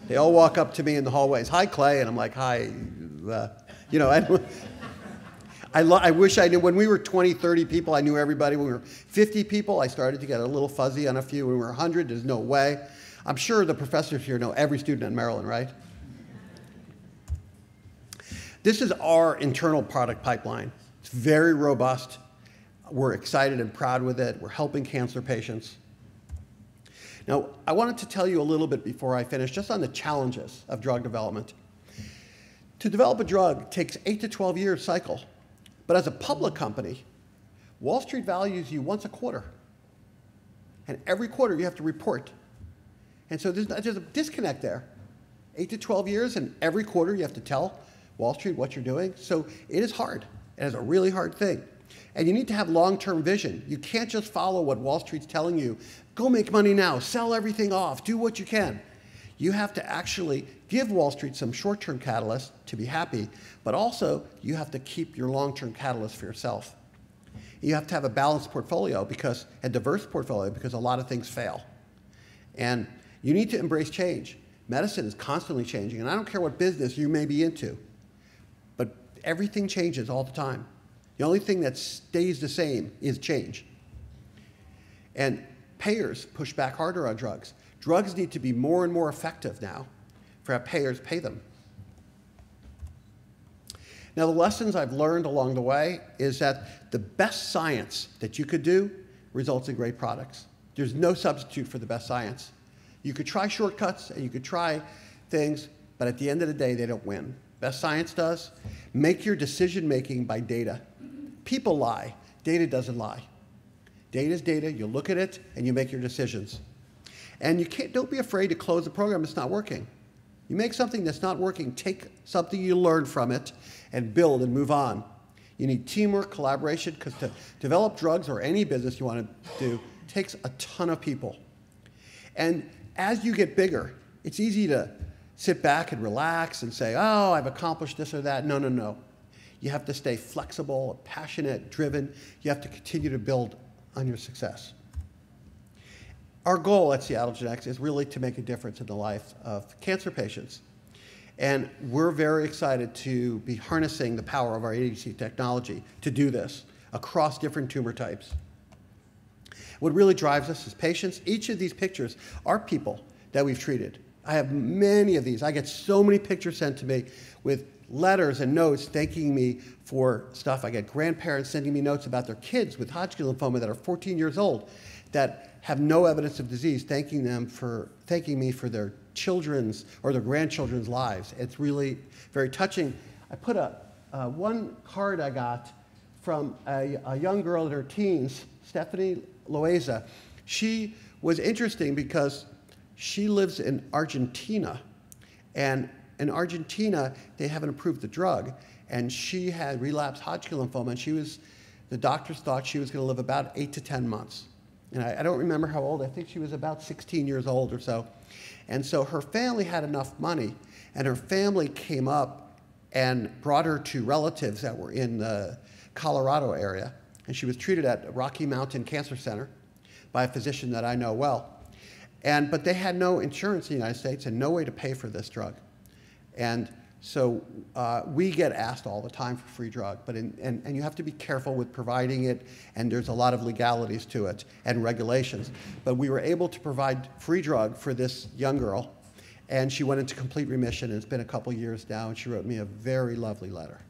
They all walk up to me in the hallways, "Hi, Clay," and I'm like, "Hi." You know, I wish I knew. When we were 20, 30 people, I knew everybody. When we were 50 people, I started to get a little fuzzy on a few. When we were 100, there's no way. I'm sure the professors here know every student in Maryland, right? This is our internal product pipeline. It's very robust. We're excited and proud with it. We're helping cancer patients. Now, I wanted to tell you a little bit before I finish, just on the challenges of drug development. To develop a drug takes 8 to 12 years cycle. But as a public company, Wall Street values you once a quarter. And every quarter you have to report. And so there's a disconnect there. 8 to 12 years, and every quarter you have to tell Wall Street what you're doing. So it is hard. It is a really hard thing. And you need to have long-term vision. You can't just follow what Wall Street's telling you. Go make money now, sell everything off, do what you can. You have to actually give Wall Street some short-term catalysts to be happy, but also you have to keep your long-term catalyst for yourself. You have to have a balanced portfolio, a diverse portfolio, because a lot of things fail. And you need to embrace change. Medicine is constantly changing, and I don't care what business you may be into, but everything changes all the time. The only thing that stays the same is change. And payers push back harder on drugs. Drugs need to be more and more effective now for how payers pay them. Now, the lessons I've learned along the way is that the best science that you could do results in great products. There's no substitute for the best science. You could try shortcuts and you could try things, but at the end of the day, they don't win. Best science does. Make your decision-making by data. People lie. Data doesn't lie. Data is data. You look at it, and you make your decisions. And don't be afraid to close a program that's not working. You make something that's not working, take something you learned from it, and build and move on. You need teamwork, collaboration, because to develop drugs or any business you want to do takes a ton of people. And as you get bigger, it's easy to sit back and relax and say, oh, I've accomplished this or that. No, no, no. You have to stay flexible, passionate, driven. You have to continue to build on your success. Our goal at Seattle Genetics is really to make a difference in the life of cancer patients. And we're very excited to be harnessing the power of our ADC technology to do this across different tumor types. What really drives us is patients. Each of these pictures are people that we've treated. I have many of these. I get so many pictures sent to me with letters and notes thanking me for stuff. I get grandparents sending me notes about their kids with Hodgkin lymphoma that are 14 years old that have no evidence of disease, thanking me for their children's or their grandchildren's lives. It's really very touching. I put one card I got from a young girl in her teens, Stephanie Loaiza. She was interesting because she lives in Argentina, and in Argentina, they haven't approved the drug, and she had relapsed Hodgkin lymphoma, and the doctors thought she was going to live about 8 to 10 months. And I don't remember how old. I think she was about 16 years old or so. And so her family had enough money, and her family came up and brought her to relatives that were in the Colorado area, and she was treated at Rocky Mountain Cancer Center by a physician that I know well. But they had no insurance in the United States and no way to pay for this drug. And so we get asked all the time for free drug, and you have to be careful with providing it, and there's a lot of legalities to it and regulations. But we were able to provide free drug for this young girl, and she went into complete remission, and it's been a couple years now, and she wrote me a very lovely letter.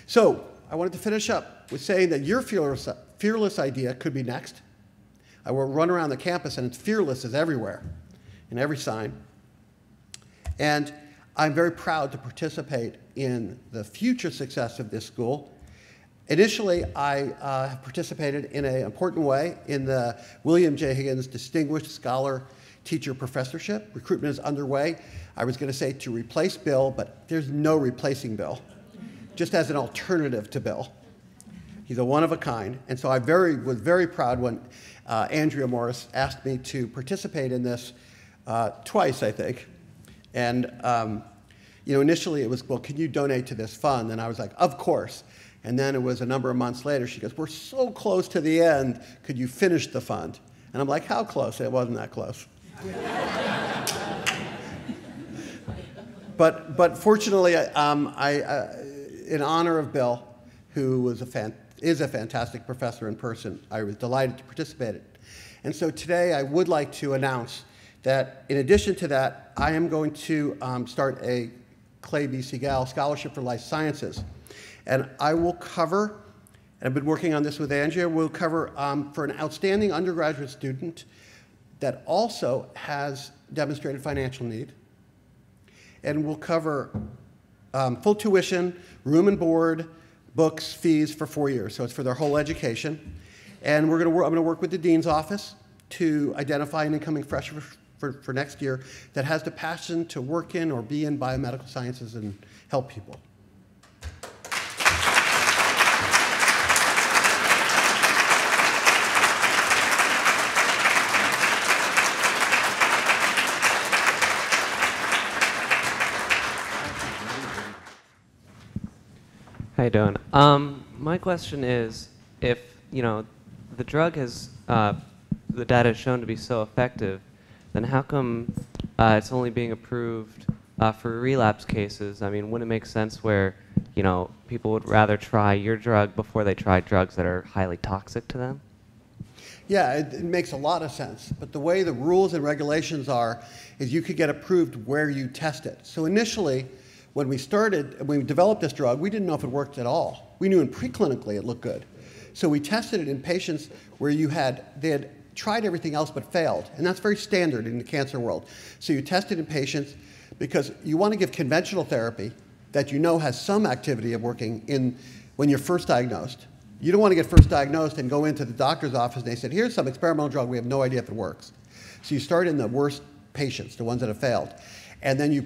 So I wanted to finish up with saying that your fearless idea could be next. I will run around the campus, and it's fearless is everywhere, in every sign. And I'm very proud to participate in the future success of this school. Initially, I have participated in an important way in the William J. Higgins Distinguished Scholar Teacher Professorship. Recruitment is underway. I was going to say to replace Bill, but there's no replacing Bill, just as an alternative to Bill. He's a one-of-a-kind. And so I was very proud when Andrea Morris asked me to participate in this twice, I think. And initially it was, well, can you donate to this fund? And I was like, of course. And then it was a number of months later, she goes, we're so close to the end, could you finish the fund? And I'm like, how close? It wasn't that close. But fortunately, in honor of Bill, who is a fantastic professor in person, I was delighted to participate. And so today I would like to announce that in addition to that, I am going to start a Clay B. Siegall Scholarship for Life Sciences. And I will cover, and I've been working on this with Andrea, we'll cover for an outstanding undergraduate student that also has demonstrated financial need. And we'll cover full tuition, room and board, books, fees for 4 years. So it's for their whole education. And I'm going to work with the dean's office to identify an incoming freshman for next year that has the passion to work in or be in biomedical sciences and help people. How you doing? My question is, if the drug has the data is shown to be so effective, then how come it's only being approved for relapse cases? I mean, wouldn't it make sense where people would rather try your drug before they try drugs that are highly toxic to them? Yeah, it makes a lot of sense. But the way the rules and regulations are is you could get approved where you test it. So initially, when we developed this drug, we didn't know if it worked at all. We knew preclinically it looked good. So we tested it in patients where they had tried everything else but failed. And that's very standard in the cancer world. So you test it in patients because you want to give conventional therapy that you know has some activity of working when you're first diagnosed. You don't want to get first diagnosed and go into the doctor's office and they said, here's some experimental drug, we have no idea if it works. So you start in the worst patients, the ones that have failed. And then you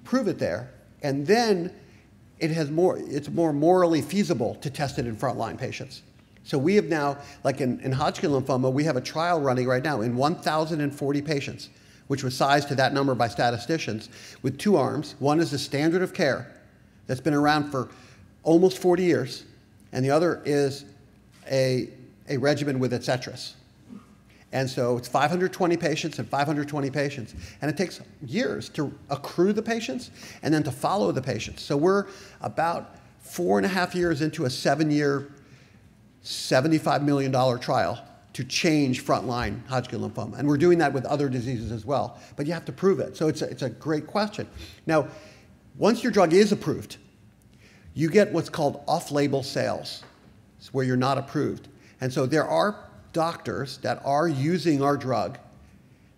prove it there. And then it's more morally feasible to test it in frontline patients. So we have now, like in Hodgkin lymphoma, we have a trial running right now in 1,040 patients, which was sized to that number by statisticians, with 2 arms. One is the standard of care that's been around for almost 40 years, and the other is a regimen with Etcetras. And so it's 520 patients and 520 patients. And it takes years to accrue the patients and then to follow the patients. So we're about 4.5 years into a 7-year, $75 million trial to change frontline Hodgkin lymphoma. And we're doing that with other diseases as well. But you have to prove it. So it's a great question. Now, once your drug is approved, you get what's called off-label sales, where you're not approved. And so there are doctors that are using our drug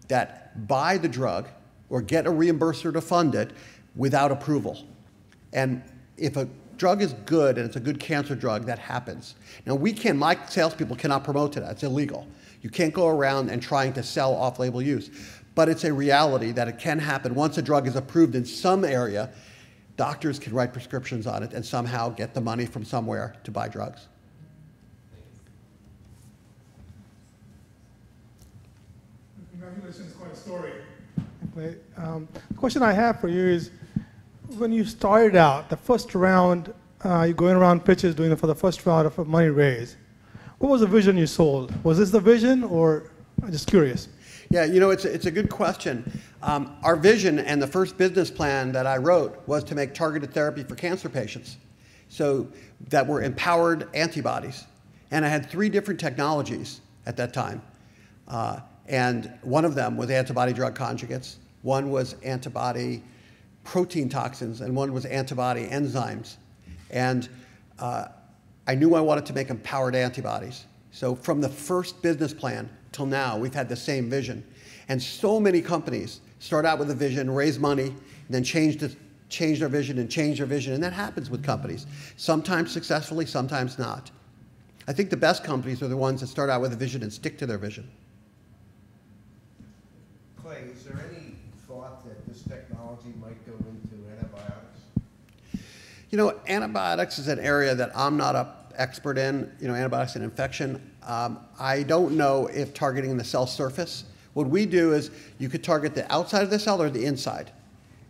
that buy the drug or get a reimburser to fund it without approval. And if a drug is good and it's a good cancer drug, that happens. Now my salespeople cannot promote to that. It's illegal. You can't go around and trying to sell off-label use. But it's a reality that it can happen. Once a drug is approved in some area, doctors can write prescriptions on it and somehow get the money from somewhere to buy drugs. Congratulations, quite a story. The question I have for you is, when you started out, the first round, you're going around pitches doing it for the first round of a money raise. What was the vision you sold? Was this the vision, or I'm just curious? Yeah, you know, it's a good question. Our vision and the first business plan that I wrote was to make targeted therapy for cancer patients, so that were empowered antibodies. And I had 3 different technologies at that time. And one of them was antibody-drug conjugates, one was antibody protein toxins, and one was antibody enzymes. And I knew I wanted to make empowered antibodies. So from the first business plan till now, we've had the same vision. And so many companies start out with a vision, raise money, and then change their vision and change their vision. And that happens with companies, sometimes successfully, sometimes not. I think the best companies are the ones that start out with a vision and stick to their vision. Clay, is there any thought that this technology might go into antibiotics? You know, antibiotics is an area that I'm not an expert in, you know, antibiotics and infection. I don't know if targeting the cell surface. What we do is you could target the outside of the cell or the inside.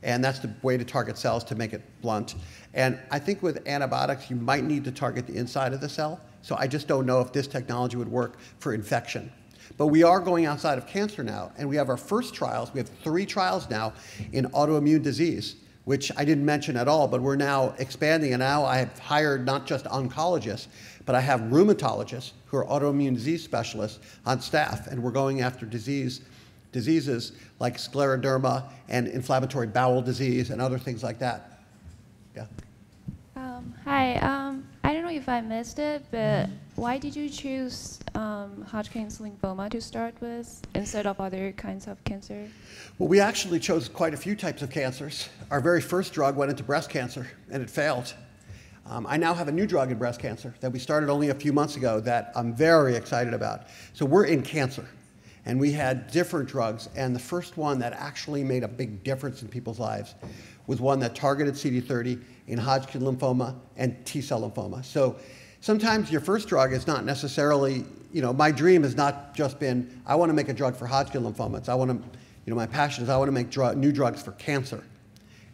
And that's the way to target cells, to make it blunt. And I think with antibiotics, you might need to target the inside of the cell. So I just don't know if this technology would work for infection. But we are going outside of cancer now, and we have our first trials. We have 3 trials now in autoimmune disease, which I didn't mention at all, but we're now expanding. And now I have hired not just oncologists, but I have rheumatologists who are autoimmune disease specialists on staff, and we're going after diseases like scleroderma and inflammatory bowel disease and other things like that. Yeah. Hi. I don't know if I missed it, but why did you choose Hodgkin's lymphoma to start with instead of other kinds of cancer? Well, we actually chose quite a few types of cancers. Our very first drug went into breast cancer, and it failed. I now have a new drug in breast cancer that we started only a few months ago that I'm very excited about. So we're in cancer, and we had different drugs, and the first one that actually made a big difference in people's lives was one that targeted CD30 in Hodgkin lymphoma and T-cell lymphoma. So sometimes your first drug is not necessarily, you know, my dream has not just been, I want to make a drug for Hodgkin lymphoma. It's I want to, you know, my passion is I want to make new drugs for cancer.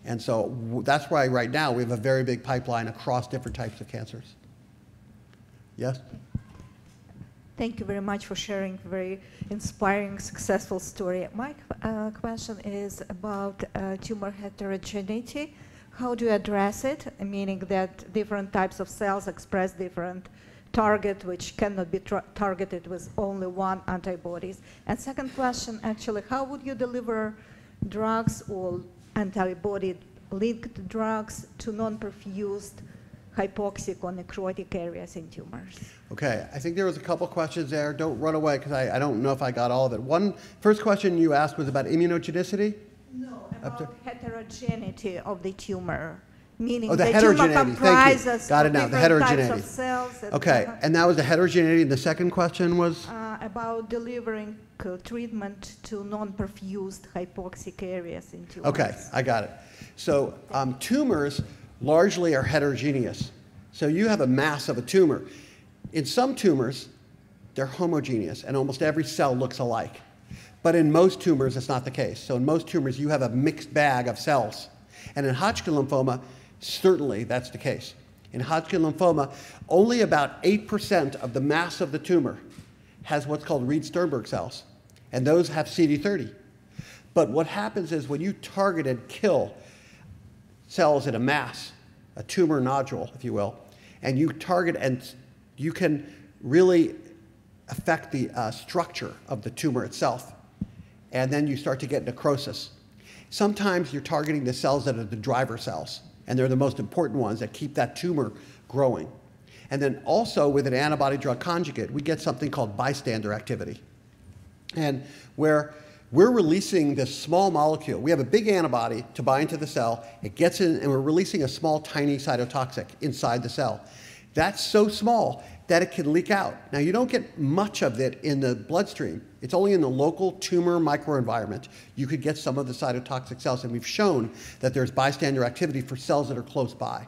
And so that's why right now we have a very big pipeline across different types of cancers. Yes? Thank you very much for sharing a very inspiring, successful story. My question is about tumor heterogeneity. How do you address it? Meaning that different types of cells express different target, which cannot be targeted with only one antibodies. And second question, actually, how would you deliver drugs or antibody-linked drugs to non-perfused hypoxic or necrotic areas in tumors? Okay, I think there was a couple questions there. Don't run away, because I don't know if I got all of it. First question you asked was about immunogenicity? No, about heterogeneity of the tumor. Meaning the the heterogeneity. tumor comprises Got it now, the heterogeneity. types of cells. Okay, and that was the heterogeneity. And the second question was? About delivering treatment to non-perfused hypoxic areas in tumors. Okay, I got it. So tumors largely are heterogeneous. So you have a mass of a tumor. In some tumors, they're homogeneous, and almost every cell looks alike. But in most tumors, it's not the case. So in most tumors, you have a mixed bag of cells. And in Hodgkin lymphoma, certainly that's the case. In Hodgkin lymphoma, only about 8% of the mass of the tumor has what's called Reed-Sternberg cells, and those have CD30. But what happens is when you target and kill cells in a mass, a tumor nodule, if you will, and you target and you can really affect the structure of the tumor itself, and then you start to get necrosis. Sometimes you're targeting the cells that are the driver cells, and they're the most important ones that keep that tumor growing. And then also with an antibody-drug conjugate, we get something called bystander activity. And where we're releasing this small molecule. We have a big antibody to bind to the cell. It gets in, and we're releasing a small, tiny cytotoxic inside the cell. That's so small that it can leak out. Now, you don't get much of it in the bloodstream. It's only in the local tumor microenvironment. You could get some of the cytotoxic cells, and we've shown that there's bystander activity for cells that are close by.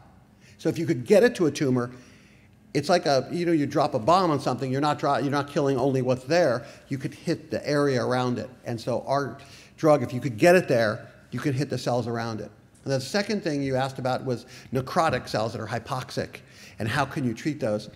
So if you could get it to a tumor, it's like you drop a bomb on something, you're not killing only what's there, you could hit the area around it. And so our drug, if you could get it there, you could hit the cells around it. And the second thing you asked about was necrotic cells that are hypoxic, and how can you treat those?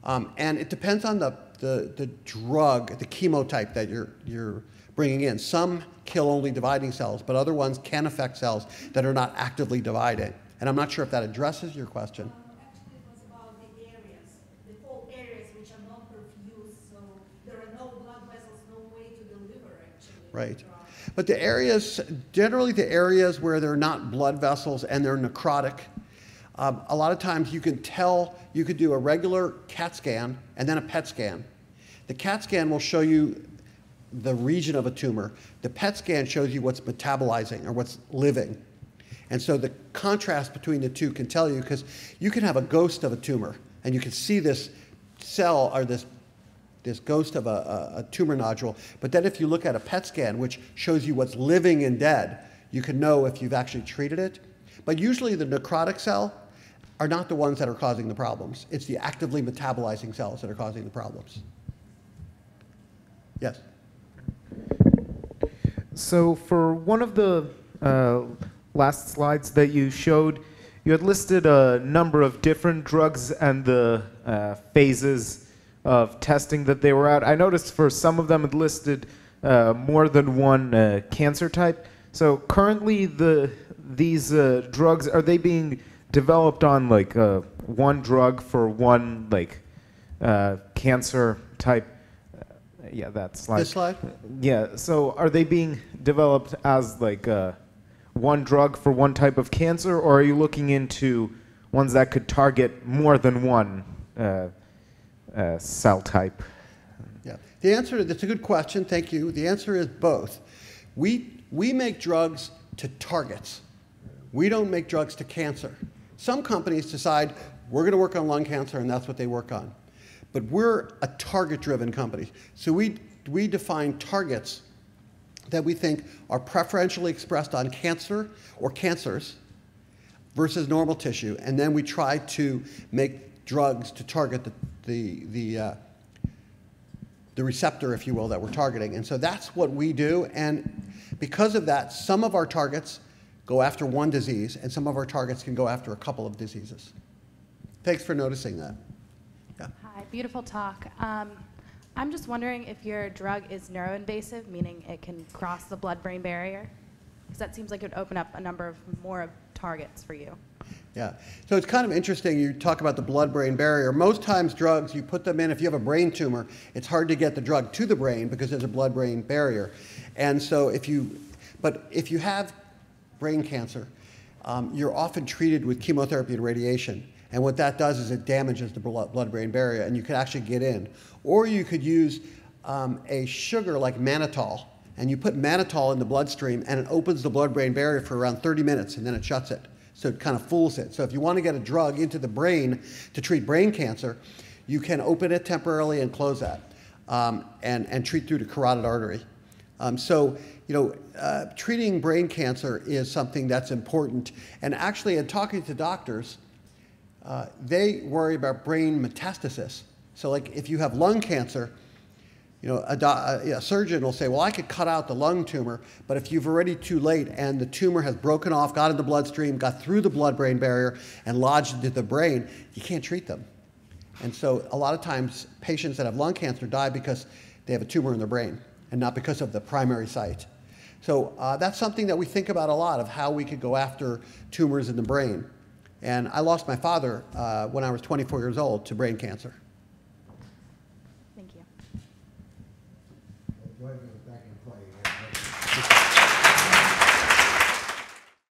And it depends on the drug, the chemotype that you're bringing in. Some kill only dividing cells, but other ones can affect cells that are not actively dividing. And I'm not sure if that addresses your question. Right. But the areas, generally the areas where they're not blood vessels and they're necrotic, a lot of times you can tell, you could do a regular CAT scan and then a PET scan. The CAT scan will show you the region of a tumor. The PET scan shows you what's metabolizing or what's living. And so the contrast between the two can tell you, because you can have a ghost of a tumor and you can see this cell or this ghost of a tumor nodule, but then if you look at a PET scan, which shows you what's living and dead, you can know if you've actually treated it. But usually the necrotic cell are not the ones that are causing the problems. It's the actively metabolizing cells that are causing the problems. Yes? So for one of the last slides that you showed, you had listed a number of different drugs and the phases of testing that they were at. I noticed for some of them it listed more than one cancer type. So currently these drugs, are they being developed on like one drug for one like cancer type? Yeah, that slide. This slide? Yeah, so are they being developed as like one drug for one type of cancer, or are you looking into ones that could target more than one cell type? Yeah, the answer, that's a good question, thank you. The answer is both. We make drugs to targets. We don't make drugs to cancer. Some companies decide we're going to work on lung cancer and that's what they work on. But we're a target-driven company. So we define targets that we think are preferentially expressed on cancer or cancers versus normal tissue, and then we try to make drugs to target the receptor, if you will, that we're targeting. And so that's what we do, and because of that, some of our targets go after one disease, and some of our targets can go after a couple of diseases. Thanks for noticing that. Yeah. Hi, beautiful talk. I'm just wondering if your drug is neuroinvasive, meaning it can cross the blood-brain barrier, because that seems like it would open up a number of more targets for you. Yeah, so it's kind of interesting you talk about the blood-brain barrier. Most times drugs, you put them in, if you have a brain tumor, it's hard to get the drug to the brain because there's a blood-brain barrier. And so if you have brain cancer, you're often treated with chemotherapy and radiation. And what that does is it damages the blood-brain barrier, and you can actually get in. Or you could use a sugar like mannitol, and you put mannitol in the bloodstream, and it opens the blood-brain barrier for around 30 minutes, and then it shuts it. So it kind of fools it. So if you want to get a drug into the brain to treat brain cancer, you can open it temporarily and close that, and treat through the carotid artery. Treating brain cancer is something that's important. And actually, in talking to doctors, they worry about brain metastasis. So like if you have lung cancer, You know, a surgeon will say, well, I could cut out the lung tumor, but if you've already too late and the tumor has broken off, got in the bloodstream, got through the blood-brain barrier, and lodged into the brain, you can't treat them. And so a lot of times, patients that have lung cancer die because they have a tumor in their brain and not because of the primary site. So that's something that we think about a lot, of how we could go after tumors in the brain. And I lost my father when I was 24 years old to brain cancer. Thank you. Go ahead and get it back in play.